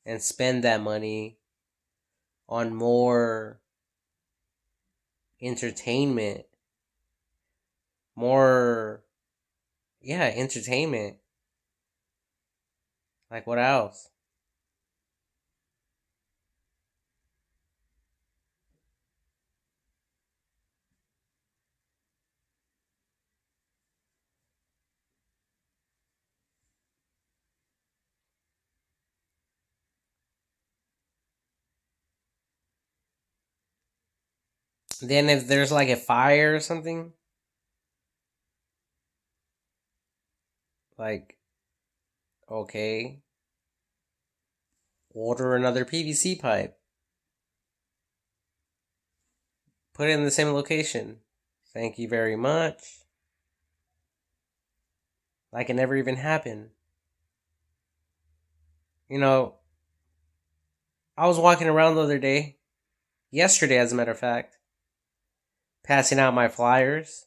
and spend that money on more entertainment, more, yeah, entertainment. Like, what else? Then if there's like a fire or something, like, okay, order another PVC pipe, put it in the same location. Thank you very much. Like it never even happened. You know, I was walking around the other day, yesterday as a matter of fact, passing out my flyers,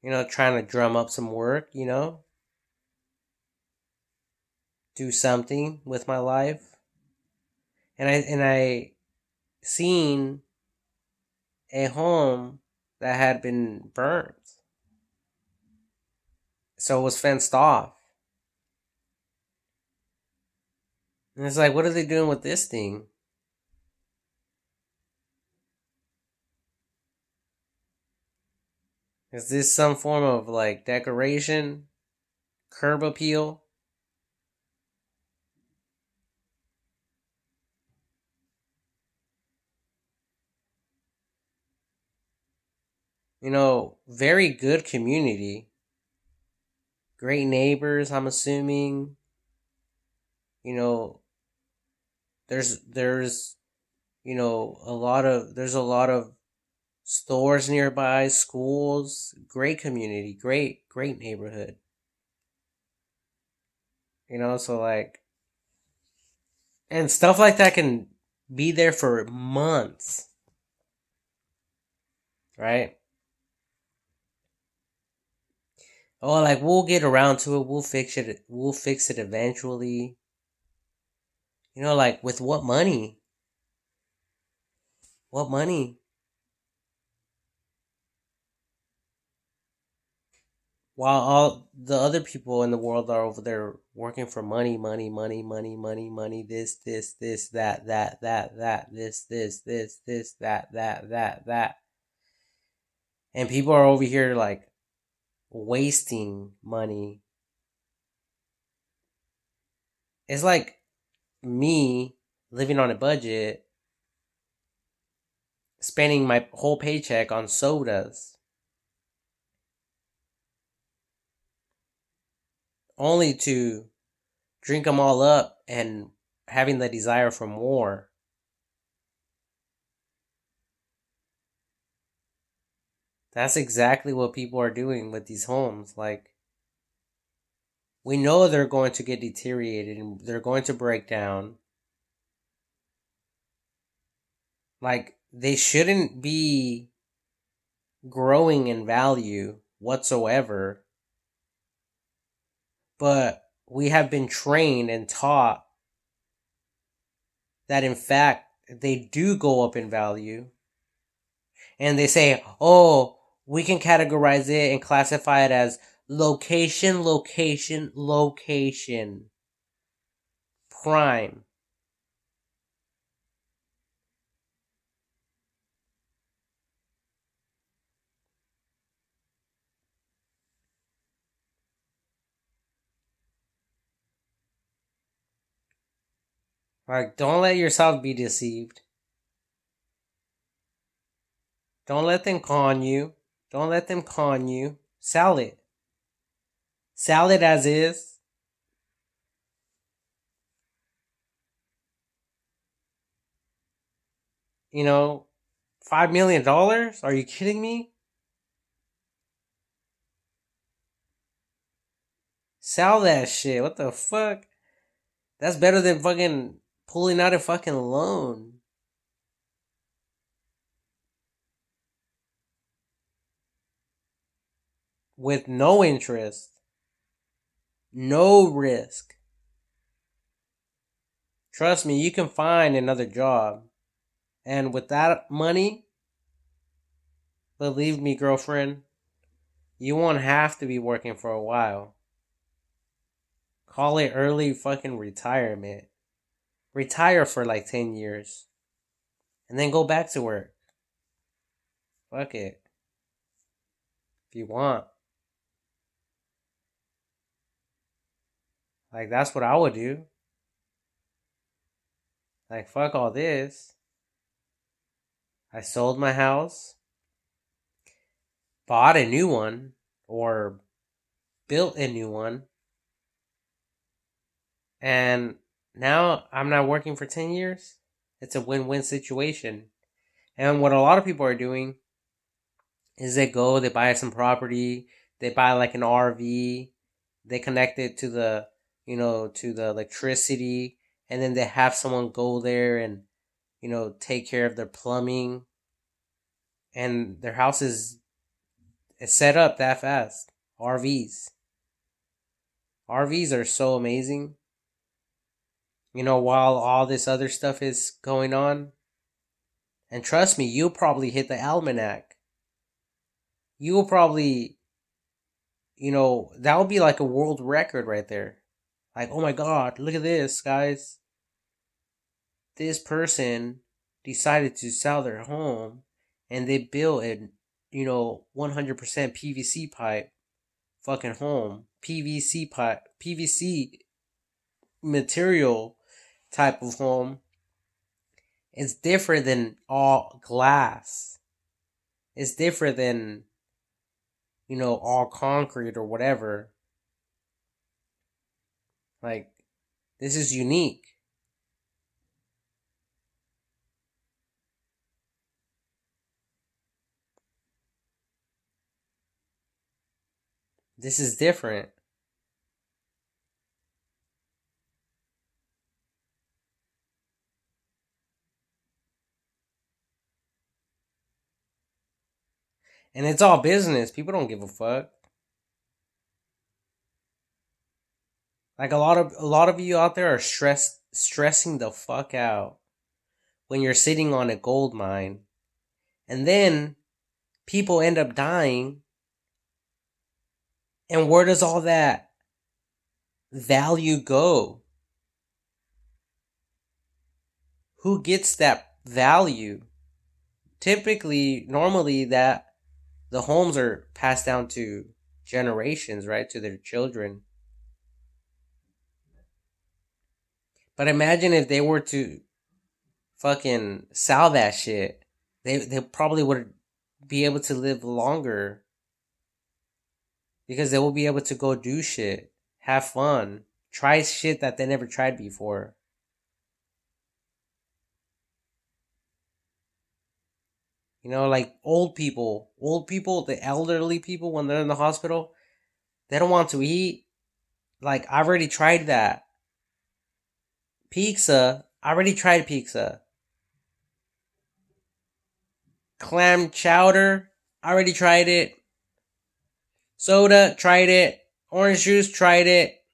trying to drum up some work, do something with my life. And I seen a home that had been burnt. So it was fenced off. And it's like, what are they doing with this thing? Is this some form of like decoration? Curb appeal? Very good community. Great neighbors, I'm assuming. You know, there's there's a lot of stores nearby, schools, great community, great neighborhood. So like, and stuff like that can be there for months, right? Oh, like we'll get around to it, we'll fix it eventually. Like with what money? What money? While all the other people in the world are over there working for money, this, that, this, that. And people are over here like wasting money. It's like me living on a budget, spending my whole paycheck on sodas, only to drink them all up and having the desire for more. That's exactly what people are doing with these homes. Like, we know they're going to get deteriorated and they're going to break down. Like, they shouldn't be growing in value whatsoever, but we have been trained and taught that in fact they do go up in value. And they say, oh, we can categorize it and classify it as location, location, location, prime. Like, don't let yourself be deceived. Don't let them con you. Don't let them con you. Sell it. Sell it as is. You know, $5 million? Are you kidding me? Sell that shit. What the fuck? That's better than fucking pulling out a fucking loan with no interest, no risk. Trust me, you can find another job. And with that money, believe me, girlfriend, you won't have to be working for a while. Call it early fucking retirement. Retire for like 10 years. And then go back to work. Fuck it. If you want. Like, that's what I would do. Like, fuck all this. I sold my house, bought a new one, or built a new one, and now I'm not working for 10 years. It's a win-win situation. And what a lot of people are doing is they buy some property, they buy like an RV, they connect it to to the electricity, and then they have someone go there and, take care of their plumbing, and their house is set up that fast. RVs. RVs are so amazing. While all this other stuff is going on. And trust me, you'll probably hit the almanac. You'll probably, that would be like a world record right there. Like, oh my god, look at this, guys. This person decided to sell their home and they built a, 100% PVC pipe fucking home. PVC pipe, PVC material type of home. It's different than all glass. It's different than, all concrete or whatever. Like, this is unique. This is different. And it's all business. People don't give a fuck. Like a lot of you out there are stressing the fuck out when you're sitting on a gold mine. And then people end up dying. And where does all that value go? Who gets that value? Typically, normally that the homes are passed down to generations, right? To their children. But imagine if they were to fucking sell that shit. They probably would be able to live longer. Because they will be able to go do shit. Have fun. Try shit that they never tried before. Like old people. Old people, the elderly people, when they're in the hospital, they don't want to eat. Like, I already tried that. Pizza. I already tried pizza. Clam chowder. I already tried it. Soda. Tried it. Orange juice. Tried it.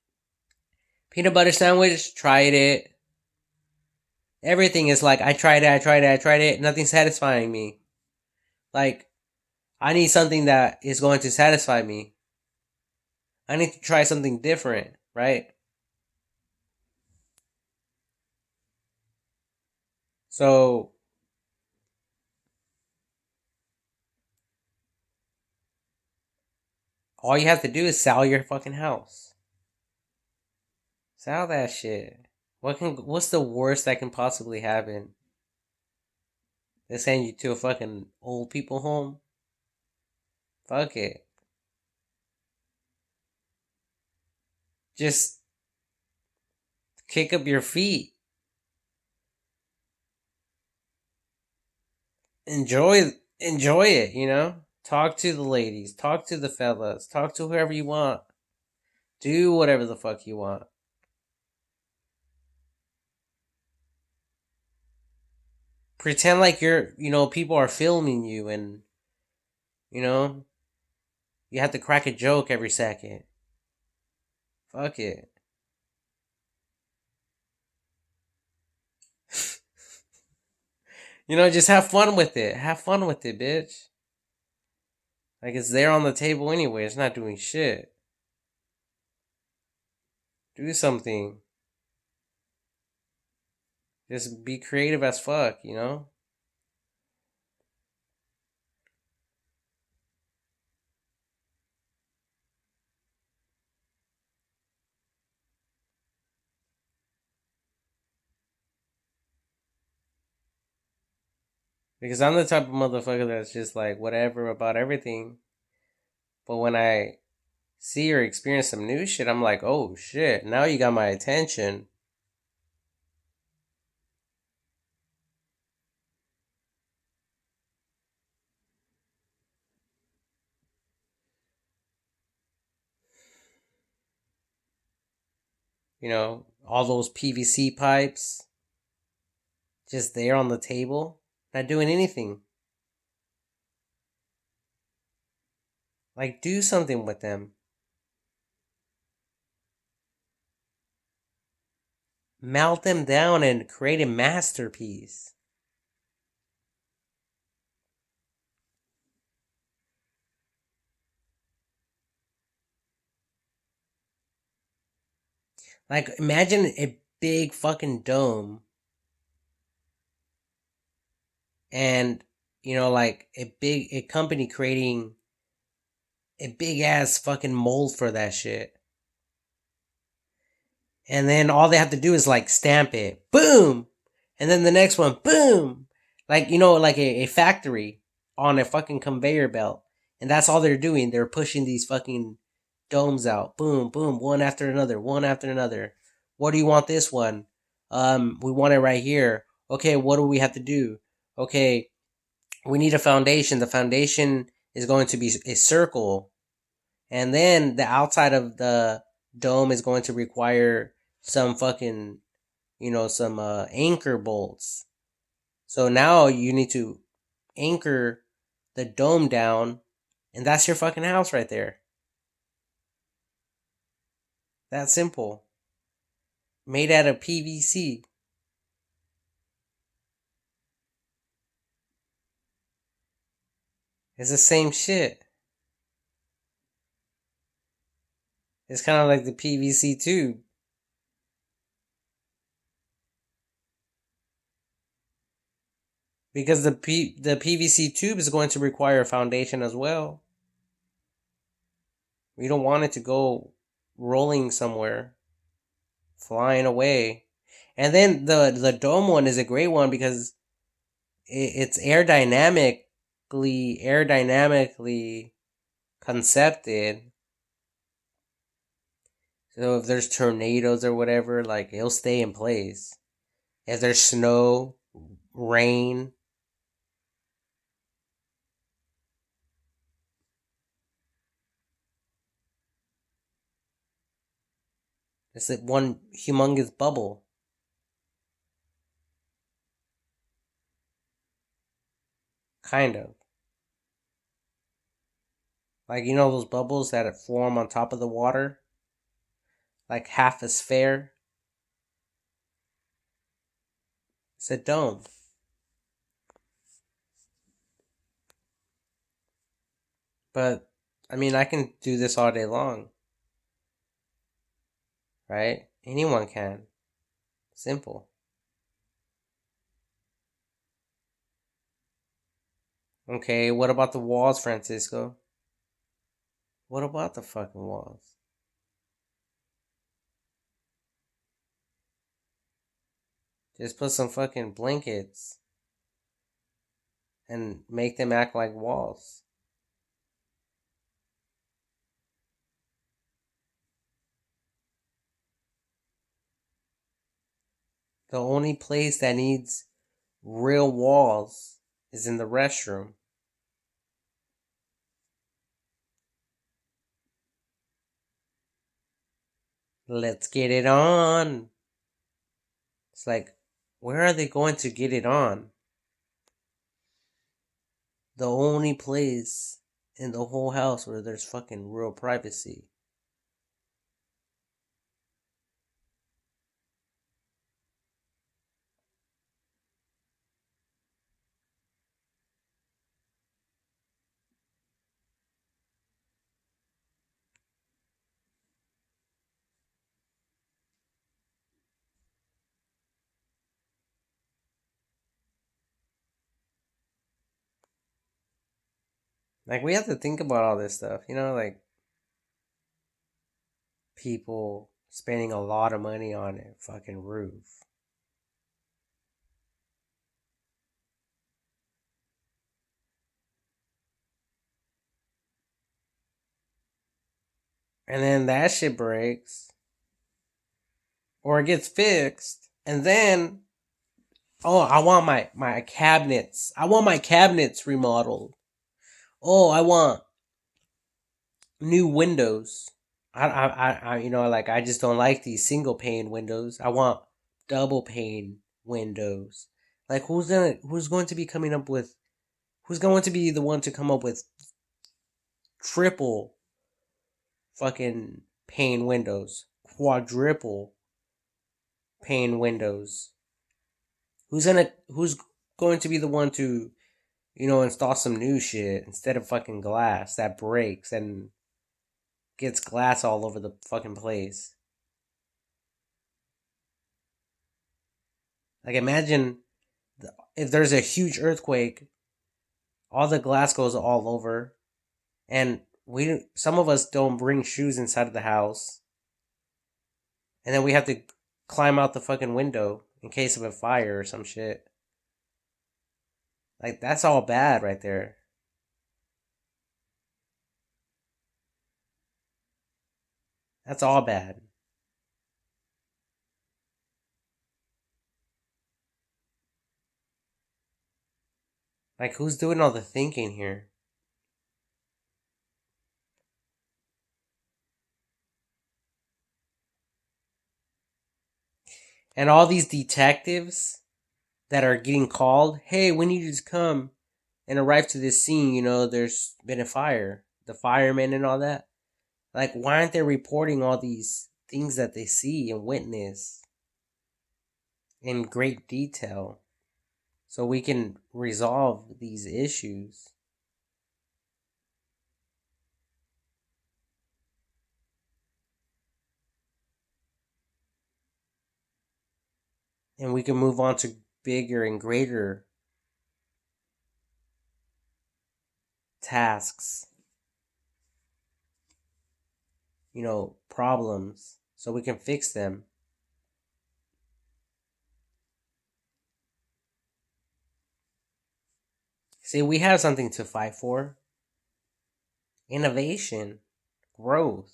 Peanut butter sandwich. Tried it. Everything is like, I tried it. Nothing's satisfying me. Like, I need something that is going to satisfy me. I need to try something different, right? So, all you have to do is sell your fucking house. Sell that shit. What's the worst that can possibly happen? They send you to a fucking old people home? Fuck it. Just kick up your feet. Enjoy it. Talk to the ladies, talk to the fellas, talk to whoever you want. Do whatever the fuck you want. Pretend like people are filming you and, you know, you have to crack a joke every second. Fuck it. Just have fun with it. Have fun with it, bitch. Like, it's there on the table anyway. It's not doing shit. Do something. Just be creative as fuck. Because I'm the type of motherfucker that's just like whatever about everything. But when I see or experience some new shit, I'm like, oh shit, now you got my attention. All those PVC pipes just there on the table, not doing anything. Like, do something with them. Melt them down and create a masterpiece. Like, imagine a big fucking dome and, like a company creating a big ass fucking mold for that shit. And then all they have to do is like stamp it. Boom! And then the next one, boom! Like, like a factory on a fucking conveyor belt. And that's all they're doing. They're pushing these fucking domes out. Boom, boom, one after another, one after another. What do you want this one? We want it right here. Okay, what do we have to do? Okay, we need a foundation. The foundation is going to be a circle. And then the outside of the dome is going to require some fucking, some anchor bolts. So now you need to anchor the dome down, and that's your fucking house right there. That simple. Made out of PVC. It's the same shit. It's kind of like the PVC tube. Because the PVC tube is going to require a foundation as well. We don't want it to go rolling somewhere, flying away. And then the dome one is a great one because it's aerodynamically concepted. So if there's tornadoes or whatever, like it'll stay in place. If there's snow, rain, it's like one humongous bubble. Kind of. Like, those bubbles that form on top of the water? Like half a sphere? It's a dome. But, I mean, I can do this all day long. Right? Anyone can. Simple. Okay, what about the walls, Francisco? What about the fucking walls? Just put some fucking blankets and make them act like walls. The only place that needs real walls is in the restroom. Let's get it on. It's like, where are they going to get it on? The only place in the whole house where there's fucking real privacy. Like, we have to think about all this stuff, you know, like people spending a lot of money on a fucking roof. And then that shit breaks or it gets fixed. And then, oh, I want my cabinets. I want my cabinets remodeled. Oh, I want new windows. You know, like I just don't like these single pane windows. I want double pane windows. Like, who's going to be coming up with, who's going to be the one to come up with triple fucking pane windows, quadruple pane windows? Who's going to be the one to, you know, install some new shit instead of fucking glass that breaks and gets glass all over the fucking place? Like, imagine if there's a huge earthquake, all the glass goes all over, and some of us don't bring shoes inside of the house, and then we have to climb out the fucking window in case of a fire or some shit. Like, that's all bad right there. That's all bad. Like, who's doing all the thinking here? And all these detectives that are getting called, hey, we need you to come and arrive to this scene. You know, there's been a fire. The firemen and all that. Like, why aren't they reporting all these things that they see and witness in great detail so we can resolve these issues and we can move on to bigger and greater tasks, you know, problems, so we can fix them? See, we have something to fight for: innovation, growth.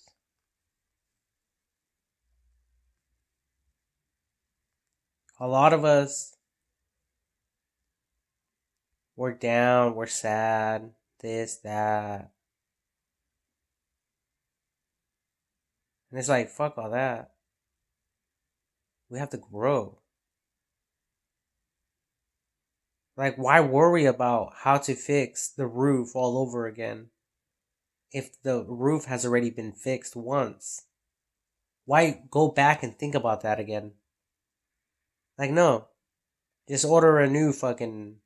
A lot of us, we're down, we're sad, this, that. And it's like, fuck all that. We have to grow. Like, why worry about how to fix the roof all over again if the roof has already been fixed once? Why go back and think about that again? Like, no. Just order a new fucking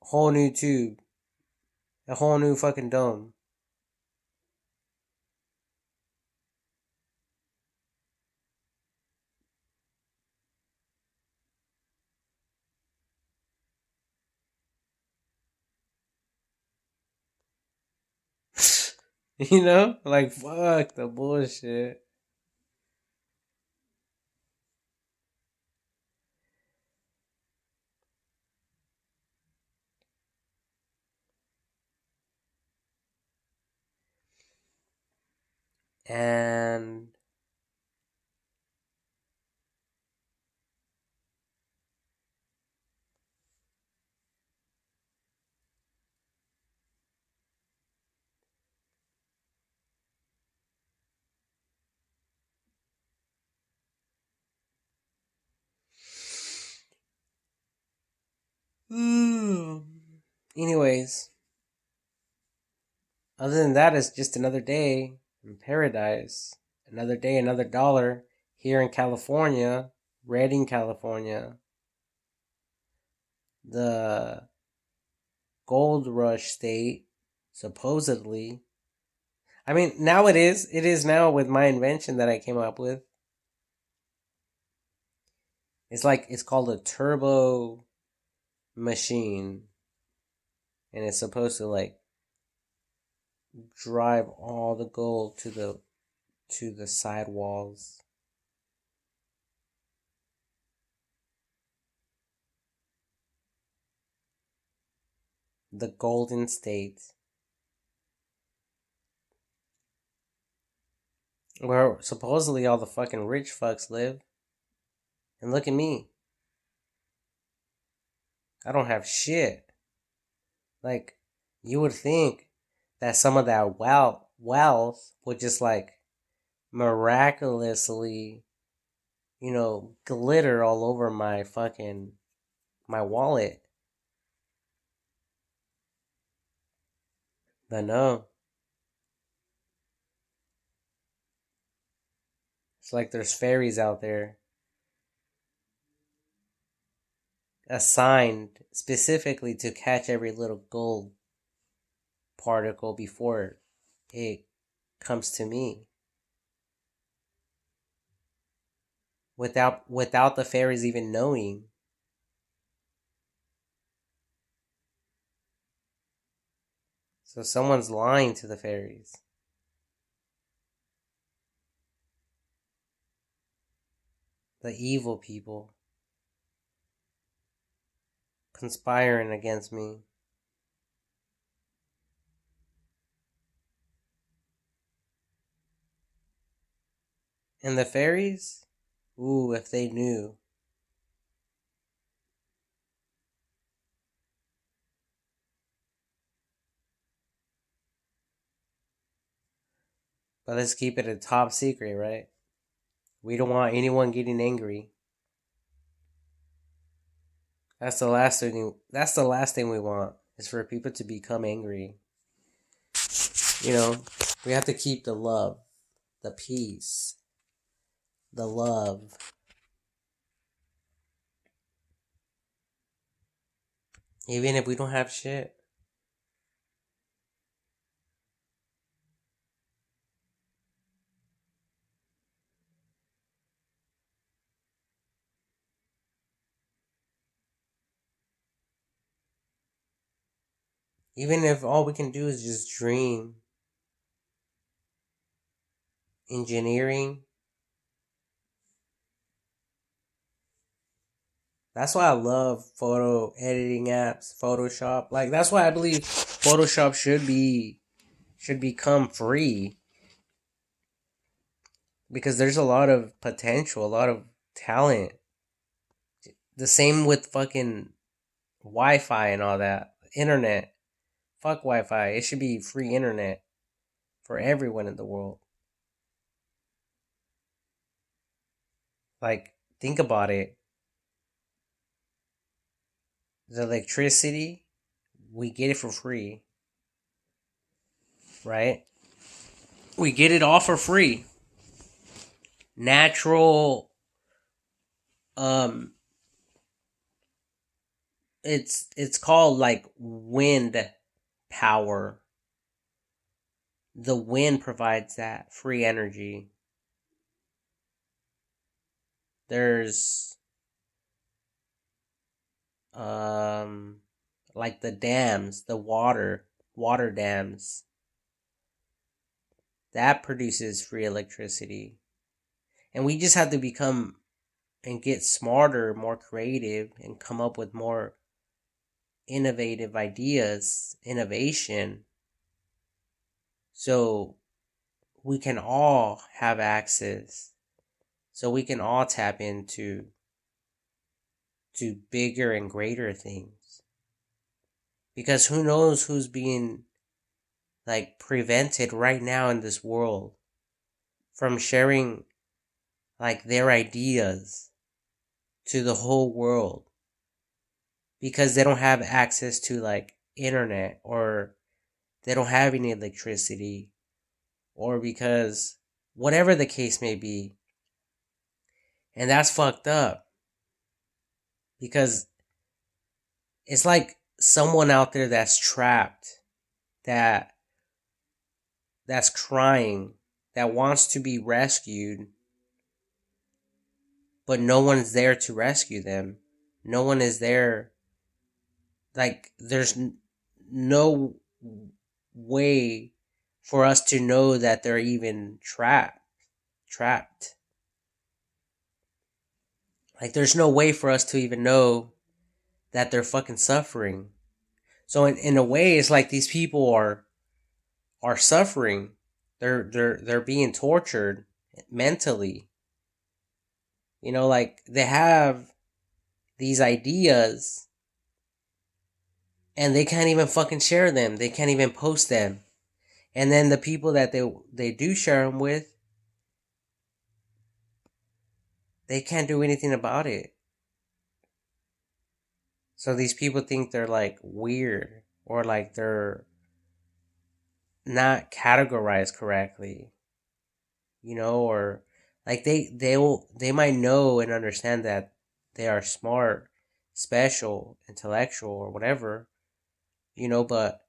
whole new tube, a whole new fucking dome. You know? Like, fuck the bullshit. And anyways, other than that, it's just another day in paradise. Another day, another dollar here in California, Redding, California. The gold rush state, supposedly. I mean, now it is. It is now with my invention that I came up with. It's called a turbo machine. and it's supposed to like drive all the gold to the side walls. The Golden State, where supposedly all the fucking rich fucks live. And look at me. I don't have shit. Like, you would think that some of that wealth would just like miraculously, glitter all over my wallet. But no. It's like there's fairies out there assigned specifically to catch every little gold particle before it comes to me. Without the fairies even knowing. So someone's lying to the fairies. The evil people conspiring against me. And the fairies? Ooh, if they knew. But let's keep it a top secret, right? We don't want anyone getting angry. That's the last thing we want, is for people to become angry. We have to keep the love, the peace, the love. Even if we don't have shit. Even if all we can do is just dream. Engineering. That's why I love photo editing apps, Photoshop. Like, that's why I believe Photoshop should become free. Because there's a lot of potential, a lot of talent. The same with fucking Wi-Fi and all that. Internet. Fuck Wi-Fi. It should be free internet for everyone in the world. Like, think about it. The electricity, we get it for free. Right? We get it all for free. Natural, it's called like wind power. The wind provides that free energy. There's like the dams, the water dams. That produces free electricity. And we just have to become and get smarter, more creative, and come up with more innovative ideas, innovation, so we can all have access, so we can all tap into bigger and greater things. Because who knows who's being like prevented right now in this world from sharing like their ideas to the whole world, because they don't have access to like internet, or they don't have any electricity, or because whatever the case may be. And that's fucked up, because it's like someone out there that's trapped, that's crying, that wants to be rescued, but no one's there to rescue them. No one is there. Like, there's no way for us to know that they're even trapped. Like there's no way for us to even know that they're fucking suffering. So in a way, it's like these people are suffering. They're being tortured mentally. You know, like they have these ideas and they can't even fucking share them. They can't even post them. And then the people that they do share them with, they can't do anything about it. So these people think they're like weird or like they're not categorized correctly, you know, or like they might know and understand that they are smart, special, intellectual or whatever, you know, but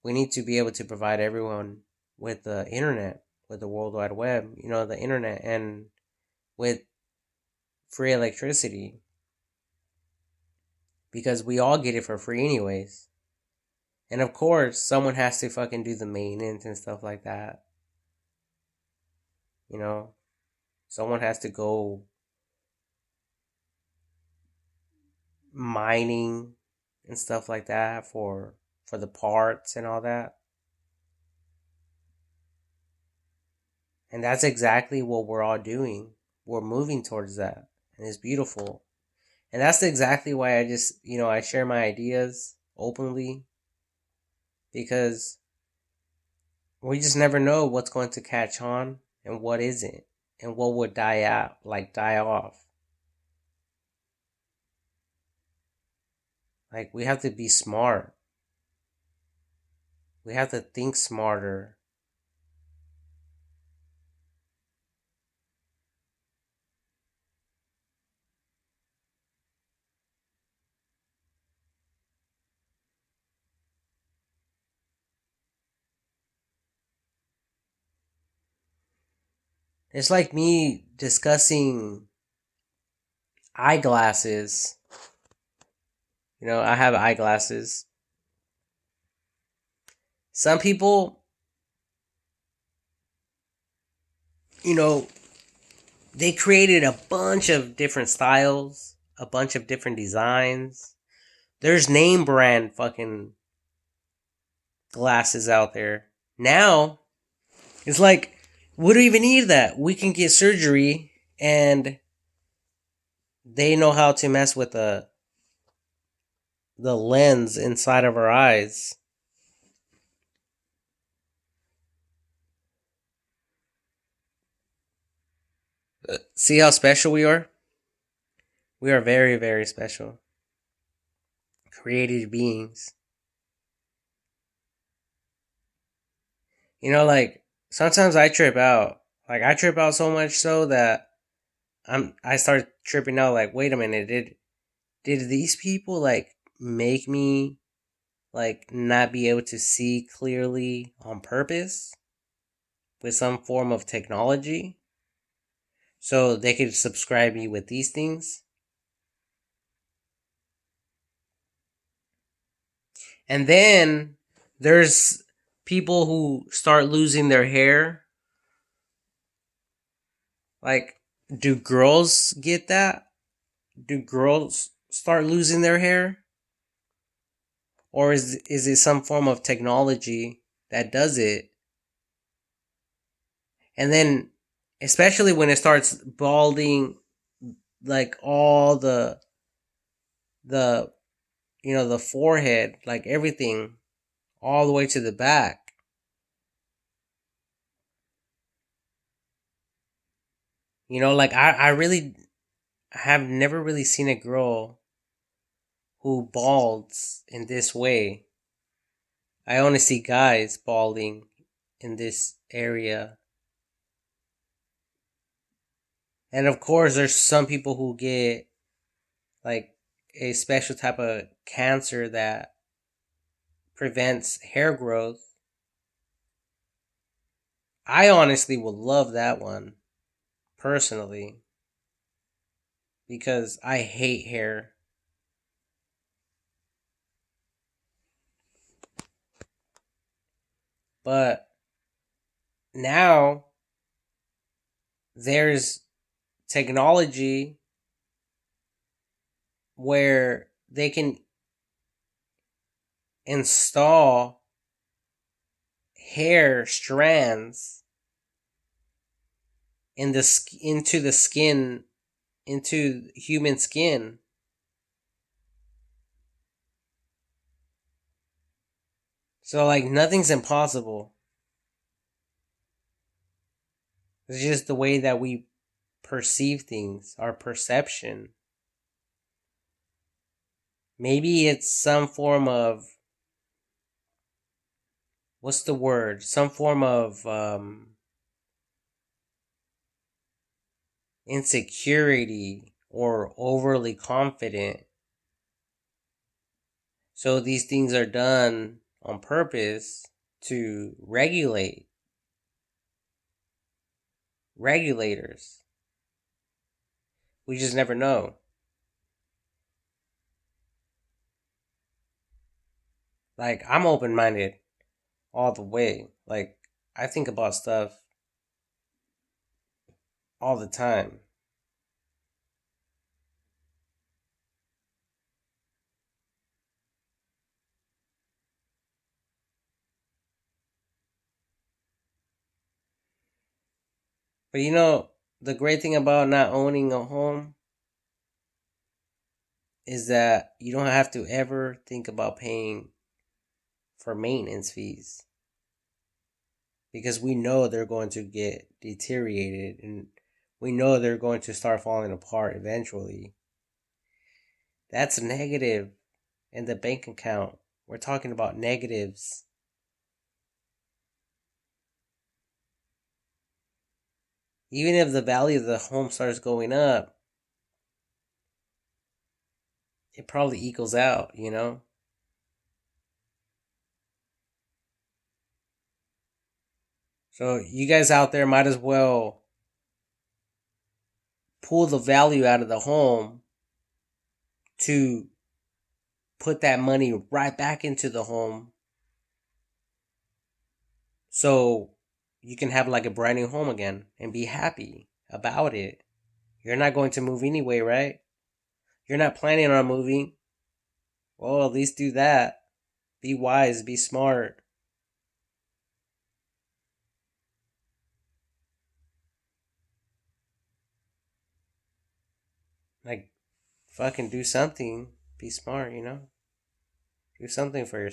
we need to be able to provide everyone with the internet, with the World Wide Web, you know, the internet, and with free electricity because we all get it for free anyways. And of course, someone has to fucking do the maintenance and stuff like that. You know, someone has to go mining and stuff like that for the parts and all that. And that's exactly what we're all doing. We're moving towards that. And it's beautiful. And that's exactly why I just, you know, I share my ideas openly because we just never know what's going to catch on and what isn't and what would die out, like die off. Like we have to be smart. We have to think smarter. It's like me discussing eyeglasses. You know, I have eyeglasses. Some people, you know, they created a bunch of different styles, a bunch of different designs. There's name brand fucking glasses out there. Now, it's like, we don't even need that. We can get surgery and they know how to mess with the lens inside of our eyes. See how special we are? We are very, very special. Created beings. You know, like sometimes I trip out. Like I trip out so much so that I start tripping out like, wait a minute, did these people like make me like not be able to see clearly on purpose with some form of technology? So they could subscribe me with these things. And then there's people who start losing their hair. Like, do girls get that? Do girls start losing their hair? Or is it some form of technology that does it? And then, especially when it starts balding, like all the you know the forehead, like everything, all the way to the back. You know, like I really have never really seen a girl who balds in this way. I only see guys balding in this area. And of course, there's some people who get like a special type of cancer that prevents hair growth. I honestly would love that one, personally, because I hate hair. But now there's technology where they can install hair strands into the skin, into human skin. So like nothing's impossible. It's just the way that we perceive things, our perception. Maybe it's some form of, what's the word? Some form of insecurity or overly confident. So these things are done on purpose to regulators. We just never know. Like, I'm open minded all the way. Like, I think about stuff all the time. But the great thing about not owning a home is that you don't have to ever think about paying for maintenance fees, because we know they're going to get deteriorated and we know they're going to start falling apart eventually. That's negative in the bank account. We're talking about negatives. Even if the value of the home starts going up, it probably equals out. So you guys out there might as well pull the value out of the home to put that money right back into the home, so you can have like a brand new home again and be happy about it. You're not going to move anyway, right? You're not planning on moving. Well, at least do that. Be wise, be smart. Like, fucking do something. Be smart. Do something for yourself.